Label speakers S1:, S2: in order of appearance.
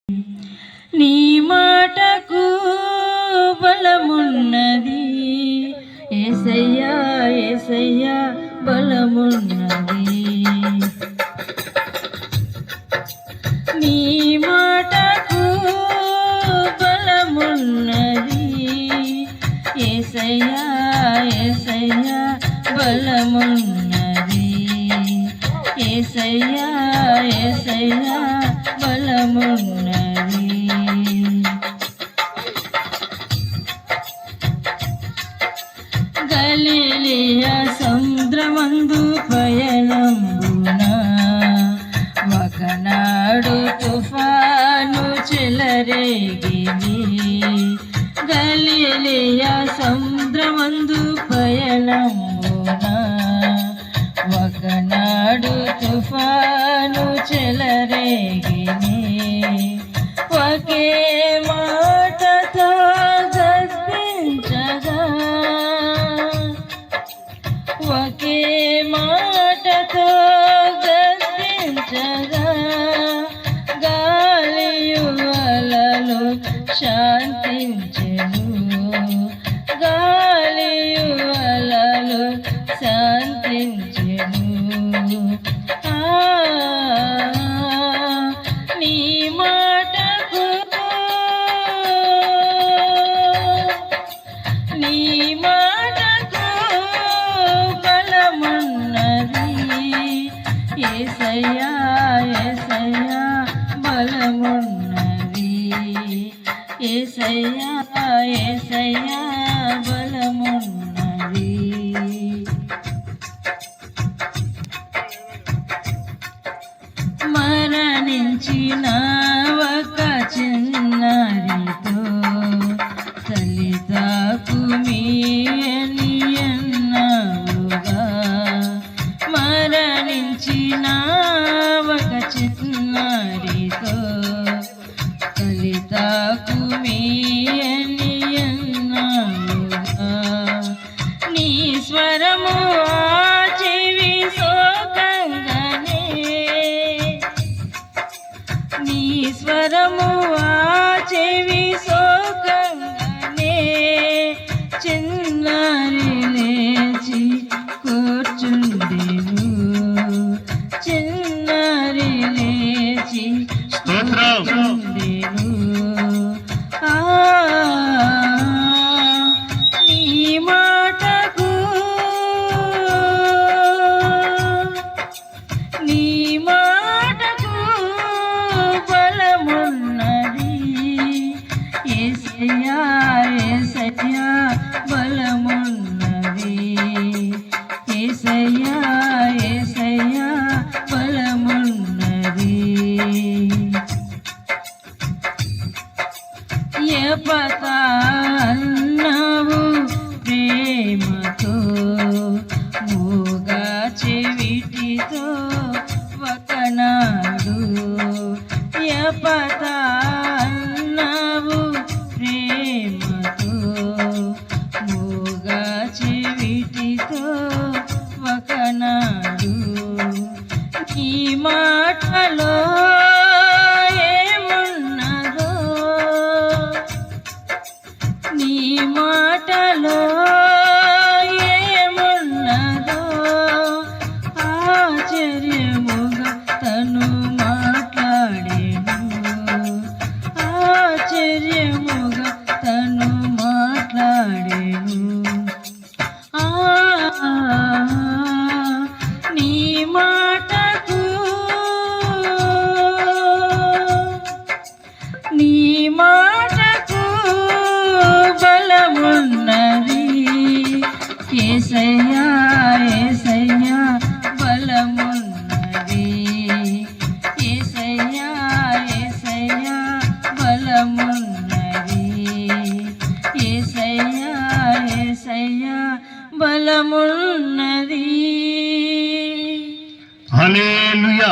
S1: నీ మాటకు బలమున్నది యేసయ్యా యేసయ్యా బలమున్నది. నీ మాటకు బలమున్నది యేసయ్యా యేసయ్యా బలమున్నది. యేసయ్యా యేసయ్యా బలమున్నది. గలిలయ సముద్రమందు పయనంబున ఒకనాడు తుఫాను చెలరేగిని. గలిలయ సముద్రమందు పయనంబున ఒకనాడు తుఫాను చెలరేగిని. ఒకే మాటతో గద్దించగా ఒకే మాటతో గద్దించగా గాలియు అలలు శాంతించెను. గాలియు అలలు శాంతించెను. నీ మాటకు నీ మాటకు బలమున్నది యేసయ్యా యేసయ్యా బలమున్నది. యేసయ్యా యేసయ్యా బలమున్నది. మరణించిన ఒక చిన్నారితో తల్లిదాకు మీయని అన్నావుగా. మరణించిన ఒక చిన్నారితో తల్లిదాకు మీయని అన్నావుగా. నీ స్వరము చెవి సోకంగానే నీ స్వరము చెవి సోకంగానే చిన్నారి లేచి కూర్చుండెను. చిన్నారి లేచి కూర్చుండెను. నీ మాటకు నీ మాటకు బలమున్నది యేసయ్యా యేసయ్యా బలమున్నది. యేసయ్యా యేసయ్యా బలమున్నది. ఎపతా అన్నావు ప్రేమతో మూగా చెవిటితో ఒకనాడు. ఎపతా అన్నావు ప్రేమతో మూగా చెవిటితో ఒకనాడు. ఈ మాటలో ఏమున్నదో నీ మాటలో ఏమున్నదో ఆశ్చర్యముగా తను మాట్లాడేను. ఆశ్చర్యముగా తను మాట్లాడేను. నీ మాటకు నీ మాటకు బలమున్నది యేసయ్యా యేసయ్యా బలమున్నది. యేసయ్యా యేసయ్యా బలమున్నది. యేసయ్యా యేసయ్యా బలమున్నది.
S2: హల్లెలూయా.